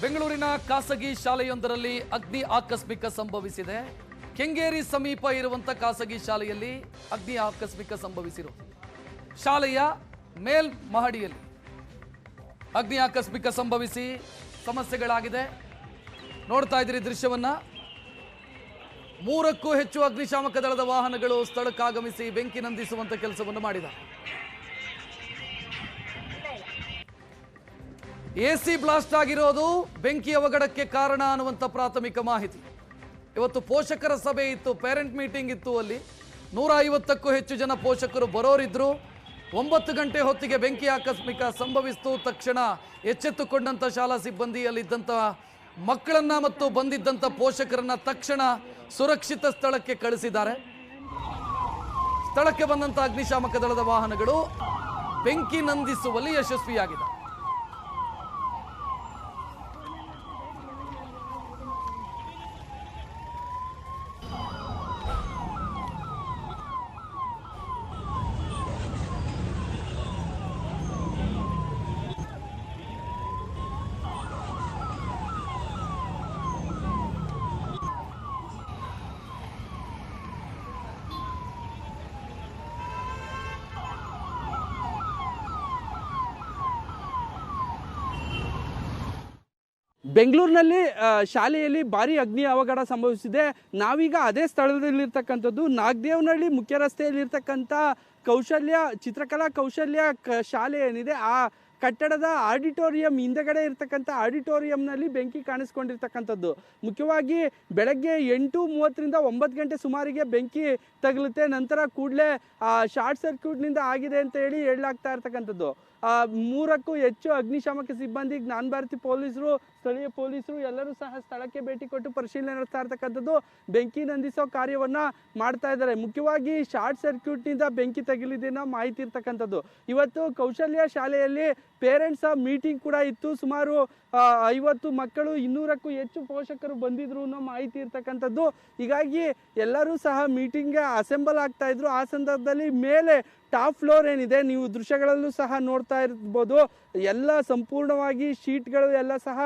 ಬೆಂಗಳೂರಿನ ಖಾಸಗಿ ಶಾಲೆಯೊಂದರಲ್ಲಿ ಅಗ್ನಿ ಆಕಸ್ಮಿಕ ಸಂಭವಿಸಿದೆ. ಕೆಂಗೇರಿ ಸಮೀಪ ಇರುವಂತ ಖಾಸಗಿ ಶಾಲೆಯಲ್ಲಿ ಅಗ್ನಿ ಆಕಸ್ಮಿಕ ಸಂಭವಿಸಿರುವುದು. ಶಾಲೆಯ ಮೇಲ್ಮಹಡಿಯಲ್ಲಿ ಅಗ್ನಿ ಆಕಸ್ಮಿಕ ಸಂಭವಿಸಿ ಸಮಸ್ಯೆಗಳಾಗಿದೆ. ನೋಡ್ತಾ ಇದ್ದೀರಿ ದೃಶ್ಯವನ್ನ. 3ಕ್ಕೂ ಹೆಚ್ಚು ಅಗ್ನಿಶಾಮಕ ದಳದ ವಾಹನಗಳು ಸ್ಥಳಕ್ಕಾಗಮಿಸಿ ಬೆಂಕಿ ನಂದಿಸುವಂತ ಕೆಲಸವನ್ನು ಮಾಡಿದ್ದಾರೆ. ಎಸಿ ಬ್ಲಾಸ್ಟ್ ಆಗಿರೋದು ಬೆಂಕಿ ಅವಘಡಕ್ಕೆ ಕಾರಣ ಅನ್ನುವಂಥ ಪ್ರಾಥಮಿಕ ಮಾಹಿತಿ. ಇವತ್ತು ಪೋಷಕರ ಸಭೆ ಇತ್ತು, ಪೇರೆಂಟ್ ಮೀಟಿಂಗ್ ಇತ್ತು. ಅಲ್ಲಿ 150ಕ್ಕೂ ಹೆಚ್ಚು ಜನ ಪೋಷಕರು ಬರೋರಿದ್ರು. 9 ಗಂಟೆ ಹೊತ್ತಿಗೆ ಬೆಂಕಿ ಆಕಸ್ಮಿಕ ಸಂಭವಿಸಿತು. ತಕ್ಷಣ ಎಚ್ಚೆತ್ತುಕೊಂಡಂಥ ಶಾಲಾ ಸಿಬ್ಬಂದಿ ಅಲ್ಲಿದ್ದಂಥ ಮಕ್ಕಳನ್ನ ಮತ್ತು ಬಂದಿದ್ದಂಥ ಪೋಷಕರನ್ನ ತಕ್ಷಣ ಸುರಕ್ಷಿತ ಸ್ಥಳಕ್ಕೆ ಕಳಿಸಿದ್ದಾರೆ. ಸ್ಥಳಕ್ಕೆ ಬಂದಂಥ ಅಗ್ನಿಶಾಮಕ ದಳದ ವಾಹನಗಳು ಬೆಂಕಿ ನಂದಿಸುವಲ್ಲಿ ಯಶಸ್ವಿಯಾಗಿದೆ. ಬೆಂಗಳೂರಿನಲ್ಲಿ ಶಾಲೆಯಲ್ಲಿ ಭಾರಿ ಅಗ್ನಿ ಅವಘಡ ಸಂಭವಿಸಿದೆ. ನಾವೀಗ ಅದೇ ಸ್ಥಳದಲ್ಲಿರ್ತಕ್ಕಂಥದ್ದು ನಾಗದೇವನಹಳ್ಳಿ ಮುಖ್ಯ ರಸ್ತೆಯಲ್ಲಿರ್ತಕ್ಕಂಥ ಕೌಶಲ್ಯ ಚಿತ್ರಕಲಾ ಕೌಶಲ್ಯ ಶಾಲೆ ಏನಿದೆ ಆ ಕಟ್ಟಡದ ಆಡಿಟೋರಿಯಂ ಹಿಂದಗಡೆ ಇರ್ತಕ್ಕಂಥ ಆಡಿಟೋರಿಯಂನಲ್ಲಿ ಬೆಂಕಿ ಕಾಣಿಸ್ಕೊಂಡಿರ್ತಕ್ಕಂಥದ್ದು. ಮುಖ್ಯವಾಗಿ ಬೆಳಗ್ಗೆ 8:30ರಿಂದ 9 ಗಂಟೆ ಸುಮಾರಿಗೆ ಬೆಂಕಿ ತಗುಲುತ್ತೆ. ನಂತರ ಕೂಡಲೇ ಶಾರ್ಟ್ ಸರ್ಕ್ಯೂಟ್ನಿಂದ ಆಗಿದೆ ಅಂತ ಹೇಳಿ ಹೇಳಲಾಗ್ತಾ ಇರ್ತಕ್ಕಂಥದ್ದು. 3ಕ್ಕೂ ಹೆಚ್ಚು ಅಗ್ನಿಶಾಮಕ ಸಿಬ್ಬಂದಿ, ಜ್ಞಾನ ಭಾರತಿ ಪೊಲೀಸರು, ಸ್ಥಳೀಯ ಪೊಲೀಸರು ಎಲ್ಲರೂ ಸಹ ಸ್ಥಳಕ್ಕೆ ಭೇಟಿ ಕೊಟ್ಟು ಪರಿಶೀಲನೆ ನಡೆಸ್ತಾ ಇರ್ತಕ್ಕಂಥದ್ದು. ಬೆಂಕಿ ನಂದಿಸೋ ಕಾರ್ಯವನ್ನ ಮಾಡ್ತಾ ಇದ್ದಾರೆ. ಮುಖ್ಯವಾಗಿ ಶಾರ್ಟ್ ಸರ್ಕ್ಯೂಟ್ನಿಂದ ಬೆಂಕಿ ತಗುಲಿದೆ ಅನ್ನೋ ಮಾಹಿತಿ ಇರ್ತಕ್ಕಂಥದ್ದು. ಇವತ್ತು ಕೌಶಲ್ಯ ಶಾಲೆಯಲ್ಲಿ ಪೇರೆಂಟ್ಸ್ ಮೀಟಿಂಗ್ ಕೂಡ ಇತ್ತು. ಸುಮಾರು 50 ಮಕ್ಕಳು, 200ಕ್ಕೂ ಹೆಚ್ಚು ಪೋಷಕರು ಬಂದಿದ್ರು ಅನ್ನೋ ಮಾಹಿತಿ ಇರ್ತಕ್ಕಂಥದ್ದು. ಹೀಗಾಗಿ ಎಲ್ಲರೂ ಸಹ ಮೀಟಿಂಗ್ಗೆ ಅಸೆಂಬಲ್ ಆಗ್ತಾ ಇದ್ರು. ಆ ಸಂದರ್ಭದಲ್ಲಿ ಮೇಲೆ ಟಾಪ್ ಫ್ಲೋರ್ ಏನಿದೆ, ನೀವು ದೃಶ್ಯಗಳಲ್ಲೂ ಸಹ ನೋಡ್ತಾ ಇರ್ಬೋದು, ಎಲ್ಲ ಸಂಪೂರ್ಣವಾಗಿ ಶೀಟ್ಗಳು ಎಲ್ಲ ಸಹ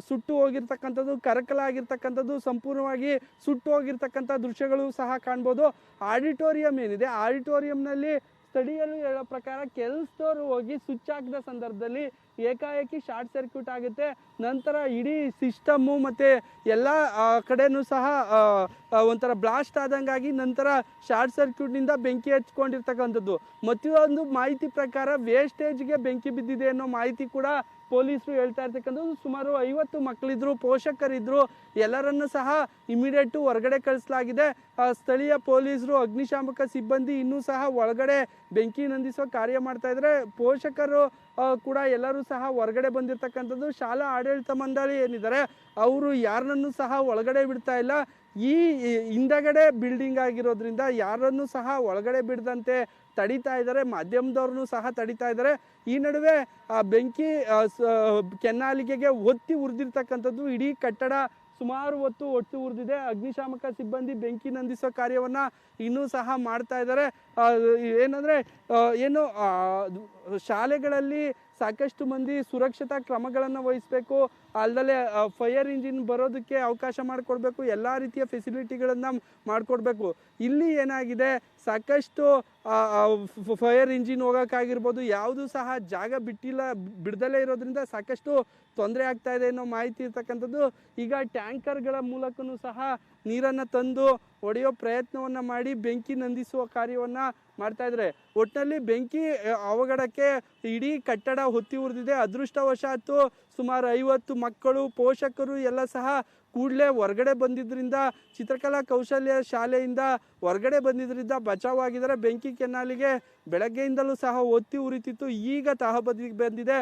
ಸುಟ್ಟು ಹೋಗಿರ್ತಕ್ಕಂಥದ್ದು, ಕರಕಲಾಗಿರ್ತಕ್ಕಂಥದ್ದು, ಸಂಪೂರ್ಣವಾಗಿ ಸುಟ್ಟು ಹೋಗಿರ್ತಕ್ಕಂಥ ದೃಶ್ಯಗಳು ಸಹ ಕಾಣ್ಬೋದು. ಆಡಿಟೋರಿಯಂ ಏನಿದೆ, ಆಡಿಟೋರಿಯಂನಲ್ಲಿ ಸ್ಥಳೀಯರು ಹೇಳೋ ಪ್ರಕಾರ ಕೆಲಸದವರು ಹೋಗಿ ಸ್ವಿಚ್ ಹಾಕಿದ ಸಂದರ್ಭದಲ್ಲಿ ಏಕಾಏಕಿ ಶಾರ್ಟ್ ಸರ್ಕ್ಯೂಟ್ ಆಗುತ್ತೆ. ನಂತರ ಇಡೀ ಸಿಸ್ಟಮ್ಮು ಮತ್ತು ಎಲ್ಲ ಕಡೆನೂ ಸಹ ಒಂಥರ ಬ್ಲಾಸ್ಟ್ ಆದಂಗಾಗಿ ನಂತರ ಶಾರ್ಟ್ ಸರ್ಕ್ಯೂಟ್ನಿಂದ ಬೆಂಕಿ ಹಚ್ಕೊಂಡಿರ್ತಕ್ಕಂಥದ್ದು. ಮತ್ತೊಂದು ಮಾಹಿತಿ ಪ್ರಕಾರ ವೇಸ್ಟೇಜ್ಗೆ ಬೆಂಕಿ ಬಿದ್ದಿದೆ ಅನ್ನೋ ಮಾಹಿತಿ ಕೂಡ ಪೊಲೀಸರು ಹೇಳ್ತಾ ಇರ್ತಕ್ಕಂಥದ್ದು. ಸುಮಾರು 50 ಮಕ್ಕಳಿದ್ರು, ಪೋಷಕರಿದ್ರು, ಎಲ್ಲರನ್ನು ಸಹ ಇಮಿಡಿಯೇಟು ಹೊರಗಡೆ ಕಳಿಸಲಾಗಿದೆ. ಸ್ಥಳೀಯ ಪೊಲೀಸರು, ಅಗ್ನಿಶಾಮಕ ಸಿಬ್ಬಂದಿ ಇನ್ನೂ ಸಹ ಒಳಗಡೆ ಬೆಂಕಿ ನಂದಿಸೋ ಕಾರ್ಯ ಮಾಡ್ತಾ ಇದ್ದಾರೆ. ಪೋಷಕರು ಕೂಡ ಎಲ್ಲರೂ ಸಹ ಹೊರಗಡೆ ಬಂದಿರತಕ್ಕಂಥದ್ದು. ಶಾಲಾ ಆಡಳಿತ ಮಂಡಳಿ ಏನಿದ್ದಾರೆ ಅವರು ಯಾರನ್ನೂ ಸಹ ಒಳಗಡೆ ಬಿಡ್ತಾ ಇಲ್ಲ. ಈ ಹಿಂದಗಡೆ ಬಿಲ್ಡಿಂಗ್ ಆಗಿರೋದ್ರಿಂದ ಯಾರನ್ನೂ ಸಹ ಒಳಗಡೆ ಬಿಡದಂತೆ ತಡೀತಾ ಇದ್ದಾರೆ. ಮಾಧ್ಯಮದವ್ರನ್ನೂ ಸಹ ತಡೀತಾ ಇದ್ದಾರೆ. ಈ ನಡುವೆ ಬೆಂಕಿ ಕೆನ್ನಾಲಿಗೆಗೆ ಒತ್ತಿ ಉರಿದಿರ್ತಕ್ಕಂಥದ್ದು. ಇಡೀ ಕಟ್ಟಡ ಸುಮಾರು ಹೊತ್ತು ಒಟ್ಟು ಉರಿದಿದೆ. ಅಗ್ನಿಶಾಮಕ ಸಿಬ್ಬಂದಿ ಬೆಂಕಿ ನಂದಿಸೋ ಕಾರ್ಯವನ್ನು ಇನ್ನೂ ಸಹ ಮಾಡ್ತಾ ಇದ್ದಾರೆ. ಏನಂದರೆ ಶಾಲೆಗಳಲ್ಲಿ ಸಾಕಷ್ಟು ಮಂದಿ ಸುರಕ್ಷತಾ ಕ್ರಮಗಳನ್ನು ವಹಿಸಬೇಕು. ಅಲ್ಲದೆ ಫೈರ್ ಇಂಜಿನ್ ಬರೋದಕ್ಕೆ ಅವಕಾಶ ಮಾಡಿಕೊಡ್ಬೇಕು. ಎಲ್ಲ ರೀತಿಯ ಫೆಸಿಲಿಟಿಗಳನ್ನು ಮಾಡಿಕೊಡ್ಬೇಕು. ಇಲ್ಲಿ ಏನಾಗಿದೆ, ಸಾಕಷ್ಟು ಫೈರ್ ಇಂಜಿನ್ ಹೋಗೋಕ್ಕಾಗಿರ್ಬೋದು, ಯಾವುದೂ ಸಹ ಜಾಗ ಬಿಡದಲ್ಲೇ ಇರೋದ್ರಿಂದ ಸಾಕಷ್ಟು ತೊಂದರೆ ಆಗ್ತಾ ಇದೆ ಅನ್ನೋ ಮಾಹಿತಿ ಇರ್ತಕ್ಕಂಥದ್ದು. ಈಗ ಟ್ಯಾಂಕರ್ಗಳ ಮೂಲಕನೂ ಸಹ ನೀರನ್ನು ತಂದು ಹೊಡೆಯೋ ಪ್ರಯತ್ನವನ್ನು ಮಾಡಿ ಬೆಂಕಿ ನಂದಿಸುವ ಕಾರ್ಯವನ್ನು ಮಾಡ್ತಾ ಇದ್ದಾರೆ. ಒಟ್ಟಿನಲ್ಲಿ ಬೆಂಕಿ ಅವಘಡಕ್ಕೆ ಇಡೀ ಕಟ್ಟಡ ಹೊತ್ತಿ ಉರಿದಿದೆ. ಅದೃಷ್ಟವಶಾತ್ತು ಸುಮಾರು 50 ಮಕ್ಕಳು, ಪೋಷಕರು ಎಲ್ಲ ಸಹ ಕೂಡಲೇ ಹೊರಗಡೆ ಬಂದಿದ್ದರಿಂದ, ಚಿತ್ರಕಲಾ ಕೌಶಲ್ಯ ಶಾಲೆಯಿಂದ ಹೊರಗಡೆ ಬಂದಿದ್ದರಿಂದ ಬಚಾವಾಗಿದ್ದಾರೆ. ಬೆಂಕಿ ಕೆನ್ನಾಲಿಗೆ ಬೆಳಗ್ಗೆಯಿಂದಲೂ ಸಹ ಒತ್ತಿ ಉರಿತಿತ್ತು. ಈಗ ತಹಬದಿಗೆ ಬಂದಿದೆ.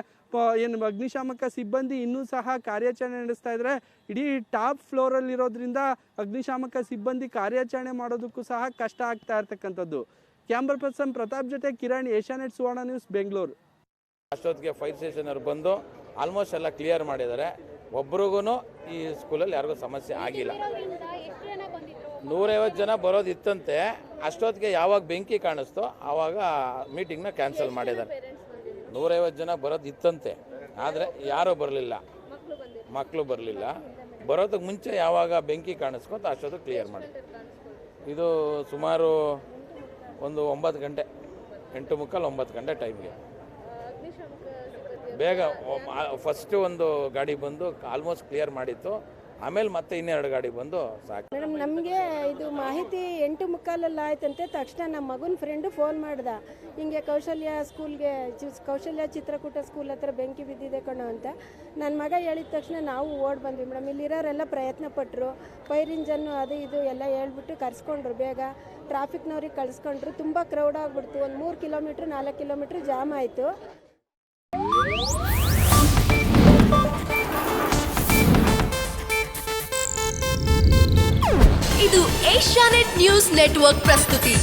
ಏನು ಅಗ್ನಿಶಾಮಕ ಸಿಬ್ಬಂದಿ ಇನ್ನೂ ಸಹ ಕಾರ್ಯಾಚರಣೆ ನಡೆಸ್ತಾ ಇದ್ದಾರೆ. ಇಡೀ ಟಾಪ್ ಫ್ಲೋರಲ್ಲಿರೋದ್ರಿಂದ ಅಗ್ನಿಶಾಮಕ ಸಿಬ್ಬಂದಿ ಕಾರ್ಯಾಚರಣೆ ಮಾಡೋದಕ್ಕೂ ಸಹ ಕಷ್ಟ ಆಗ್ತಾ ಇರ್ತಕ್ಕಂಥದ್ದು. ಕ್ಯಾಮ್ರಾ ಪರ್ಸನ್ ಪ್ರತಾಪ್ ಜೊತೆ ಕಿರಣ್, ಏಷ್ಯಾನೆಟ್ ಸುವರ್ಣ ನ್ಯೂಸ್, ಬೆಂಗಳೂರು. ಅಷ್ಟೊತ್ತಿಗೆ ಫೈರ್ ಸ್ಟೇಷನ್ ಅವರು ಬಂದು ಆಲ್ಮೋಸ್ಟ್ ಎಲ್ಲ ಕ್ಲಿಯರ್ ಮಾಡಿದ್ದಾರೆ. ಒಬ್ರಿಗೂ ಈ ಸ್ಕೂಲಲ್ಲಿ ಯಾರಿಗೂ ಸಮಸ್ಯೆ ಆಗಿಲ್ಲ. 150 ಜನ ಬರೋದಿತ್ತಂತೆ. ಅಷ್ಟೊತ್ತಿಗೆ ಯಾವಾಗ ಬೆಂಕಿ ಕಾಣಿಸ್ತೋ ಆವಾಗ ಮೀಟಿಂಗ್ನ ಕ್ಯಾನ್ಸಲ್ ಮಾಡಿದ್ದಾರೆ. 150 ಜನ ಬರೋದಿತ್ತಂತೆ, ಆದರೆ ಯಾರೂ ಬರಲಿಲ್ಲ. ಮಕ್ಕಳು ಬರಲಿಲ್ಲ. ಬರೋದಕ್ಕೆ ಮುಂಚೆ ಯಾವಾಗ ಬೆಂಕಿ ಕಾಣಿಸ್ಕೊತ ಅಷ್ಟೊತ್ತು ಕ್ಲಿಯರ್ ಮಾಡಿ. ಇದು ಸುಮಾರು ಒಂದು 9 ಗಂಟೆ, 8:45 9 ಗಂಟೆ ಟೈಮ್ಗೆ ಬೇಗ ಫಸ್ಟು ಒಂದು ಗಾಡಿ ಬಂದು ಆಲ್ಮೋಸ್ಟ್ ಕ್ಲಿಯರ್ ಮಾಡಿತ್ತು. ಆಮೇಲೆ ಮತ್ತೆ ಇನ್ನೆರಡು ಗಾಡಿ ಬಂದು ಸಾಕು. ಮೇಡಮ್, ನಮಗೆ ಇದು ಮಾಹಿತಿ 8:45 ಆಯ್ತಂತೆ. ತಕ್ಷಣ ನಮ್ಮ ಮಗನ ಫ್ರೆಂಡು ಫೋನ್ ಮಾಡ್ದ, ಹಿಂಗೆ ಕೌಶಲ್ಯ ಚಿತ್ರಕೂಟ ಸ್ಕೂಲ್ ಹತ್ರ ಬೆಂಕಿ ಬಿದ್ದಿದೆ ಕಣೋ ಅಂತ. ನನ್ನ ಮಗ ಹೇಳಿದ ತಕ್ಷಣ ನಾವು ಓಡ್ ಬಂದ್ವಿ ಮೇಡಮ್. ಇಲ್ಲಿರೋರೆಲ್ಲ ಪ್ರಯತ್ನ ಪಟ್ಟರು, ಫೈರ್ ಇಂಜನ್ನು ಅದು ಇದು ಎಲ್ಲ ಹೇಳ್ಬಿಟ್ಟು ಕರ್ಸ್ಕೊಂಡ್ರು. ಬೇಗ ಟ್ರಾಫಿಕ್ನವ್ರಿಗೆ ಕಳಿಸ್ಕೊಂಡ್ರು. ತುಂಬ ಕ್ರೌಡ್ ಆಗಿಬಿಡ್ತು. ಒಂದು 3 ಕಿಲೋಮೀಟ್ರ್ 4 ಕಿಲೋಮೀಟ್ರ್ ಜಾಮ್ ಆಯಿತು. ಇದು ಏಷ್ಯಾನೆಟ್ ನ್ಯೂಸ್ ನೆಟ್ವರ್ಕ್ ಪ್ರಸ್ತುತಿ.